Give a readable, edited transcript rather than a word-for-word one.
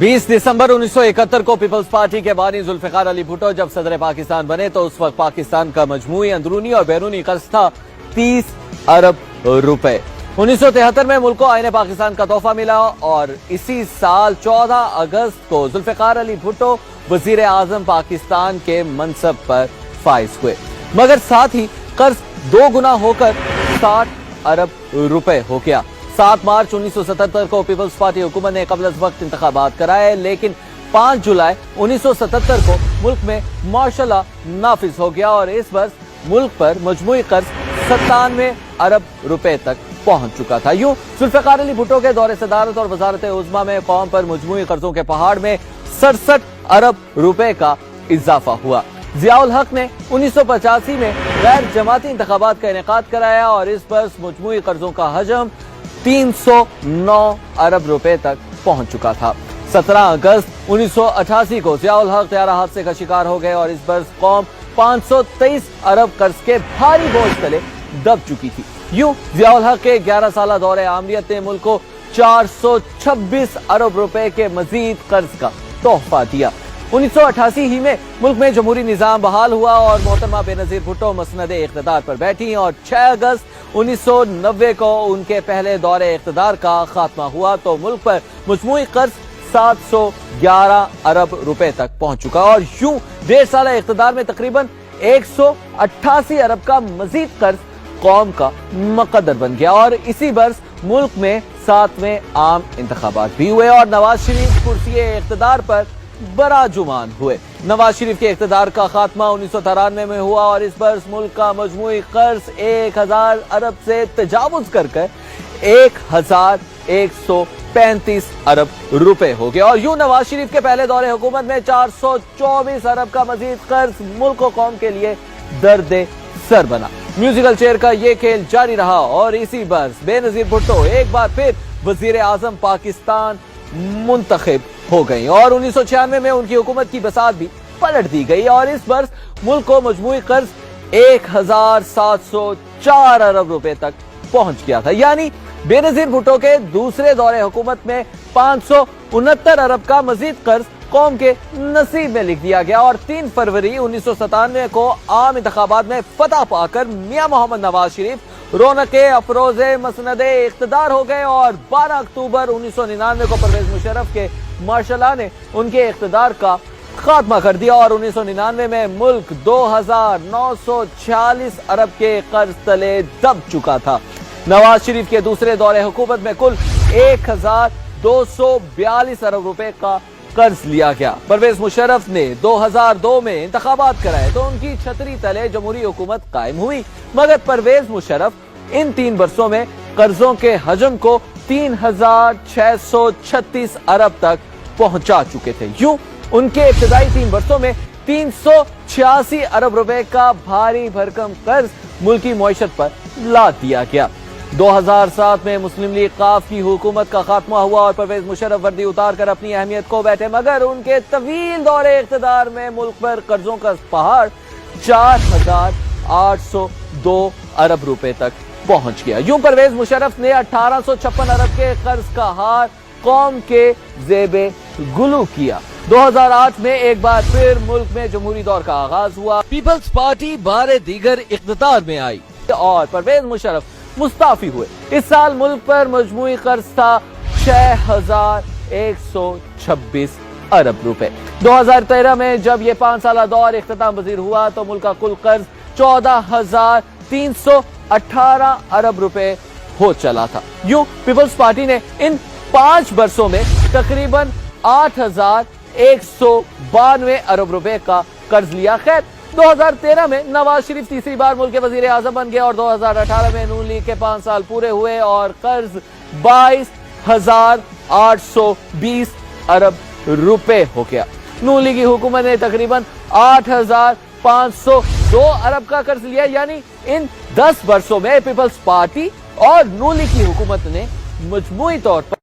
20 दिसंबर 1971 को peoples party के बानी जुल्फिकार अली भुट्टो जब सदर पाकिस्तान बने तो उस वक्त पाकिस्तान का मजमूई अंदरूनी और बैरूनी कर्ज था 30 अरब रुपए। 1973 में मुल्क को आईने पाकिस्तान का तोहफा मिला और इसी साल 14 अगस्त को जुल्फिकार अली भुट्टो वजीर आजम पाकिस्तान के मनसब पर फाइज हुए, मगर साथ ही कर्ज 2 गुना होकर 60 अरब रुपए हो गया। 7 मार्च 1977 को पीपल्स पार्टी हुकूमत ने कबल वक्त इंतखाबात कराए, लेकिन 5 जुलाई 1977 को मुल्क में मार्शल लॉ नाफिज हो गया और इस वर्ष मुल्क पर मजमूई कर्ज 97 अरब रुपए तक पहुंच चुका था। यूं जुल्फिकार अली भुट्टो के दौरे सदारत और वजारत उज़्मा में कौम पर मजमूई कर्जों के पहाड़ में 67 अरब रुपए का इजाफा हुआ। जियाउल हक ने 1985 में गैर जमाती इंतखाबात का इनेकाद कराया और इस वर्ष मजमूई कर्जों का हजम 309 अरब रुपए तक पहुंच चुका था। 17 अगस्त 1988 को जियाउल हक त्यारा हादसे का शिकार हो गए और इस वर्ष कौम 523 अरब कर्ज के भारी बोझ तले दब चुकी थी। यूं जियाउल हक के 11 साल दौरे आमरीत ने मुल्क को 426 अरब रुपए के मजीद कर्ज का तोहफा दिया। 1988 ही में मुल्क में जमहूरी निजाम बहाल हुआ और मोहतरमा बेनजीर भुट्टो मसनदे इख्तिदार पर बैठी और 6 अगस्त 1990 को उनके पहले दौरे इख्तिदार का खात्मा हुआ तो मुल्क पर मजमूई कर्ज 711 अरब रुपए तक पहुंच चुका और यूं 1.5 साल इख्तिदार में तकरीबन 188 अरब का मजीद कर्ज कौम का मुकद्दर बन गया और इसी वर्ष मुल्क में 7वें आम इंतखाबात भी हुए और नवाज शरीफ कुर्सी इख्तिदार पर बराजुमान हुए। नवाज शरीफ के इख्तिदार का खात्मा 1993 में हुआ और इस वर्ष मुल्क का मजमूई कर्ज 1000 अरब से तजावुज कर 1135 अरब रुपए हो गया और यूं नवाज शरीफ के पहले दौरे हुकूमत में 424 अरब का मजीद कर्ज मुल्क और कौम के लिए दर्द सर बना। म्यूजिकल चेयर का ये खेल जारी रहा और इसी वर्ष बेनजीर भुट्टो एक बार फिर वजीर आजम पाकिस्तान मुंतखब हो गई और 1996 में उनकी हुकूमत की बसात भी पलट दी गई और इस वर्ष मुल्क को मजमूई कर्ज 1704 अरब रुपए तक पहुंच गया था। यानी बेनजीर भुट्टो के दूसरे दौरे हुकूमत में 569 अरब का मजीद कर्ज कौम के नसीब में लिख दिया गया और 3 फरवरी 1997 को आम इंतखाबात में फतह पाकर मियां मोहम्मद नवाज शरीफ रौनके अफरोजे मसनदे इख्तिदार हो गए और 12 अक्टूबर 1999 को परवेज मुशर्रफ के मार्शल लॉ ने उनके इख्तिदार का खात्मा कर दिया और 1999 में मुल्क 2946 अरब के कर्ज तले दब चुका था। नवाज शरीफ के दूसरे दौरे हुकूमत में कुल 1242 अरब रुपए का कर्ज लिया गया। परवेज मुशर्रफ ने 2002 में इंतखाबात कराए तो उनकी छतरी तले जमहूरी हुकूमत कायम हुई, मगर परवेज मुशर्रफ इन 3 वर्षों में कर्जों के हजम को 3636 अरब तक पहुंचा चुके थे। यूं उनके इब्तदाई 3 वर्षों में 386 अरब रुपए का भारी भरकम कर्ज मुल्की मईशत पर लाद दिया गया। 2007 में मुस्लिम लीग काफ की हुकूमत का खात्मा हुआ और परवेज मुशर्रफ वर्दी उतार कर अपनी अहमियत को बैठे, मगर उनके तवील दौरे इख्तिदार में मुल्क पर कर्जों का पहाड़ 4802 अरब रुपए तक पहुंच गया। यूं परवेज मुशर्रफ ने 1856 अरब के कर्ज का हार कौम के जेबे गुलू किया। 2008 में एक बार फिर मुल्क में जमहूरी दौर का आगाज हुआ। पीपल्स पार्टी बारे दीगर इख्तिदार में आई और परवेज मुशर्रफ मुस्ताफी हुए। इस साल मुल्क पर मजमूई कर्ज था 6126 अरब रुपए। 2013 में जब ये 5 साल दौर इख्तिताम पजीर हुआ तो मुल्क का कुल कर्ज 14318 अरब रुपए हो चला था। यूं पीपल्स पार्टी ने इन 5 वर्षों में तकरीबन 8192 अरब रुपए का कर्ज लिया। खैर 2013 में नवाज शरीफ तीसरी बार मुल्क के वजीर आजम बन गए और 2018 में नून लीग के 5 साल पूरे हुए और कर्ज 22,820 अरब रुपए हो गया। नून लीग की हुकूमत ने तकरीबन 8,502 अरब का कर्ज लिया। यानी इन 10 वर्षों में पीपल्स पार्टी और नून लीग की हुकूमत ने मजमूई तौर पर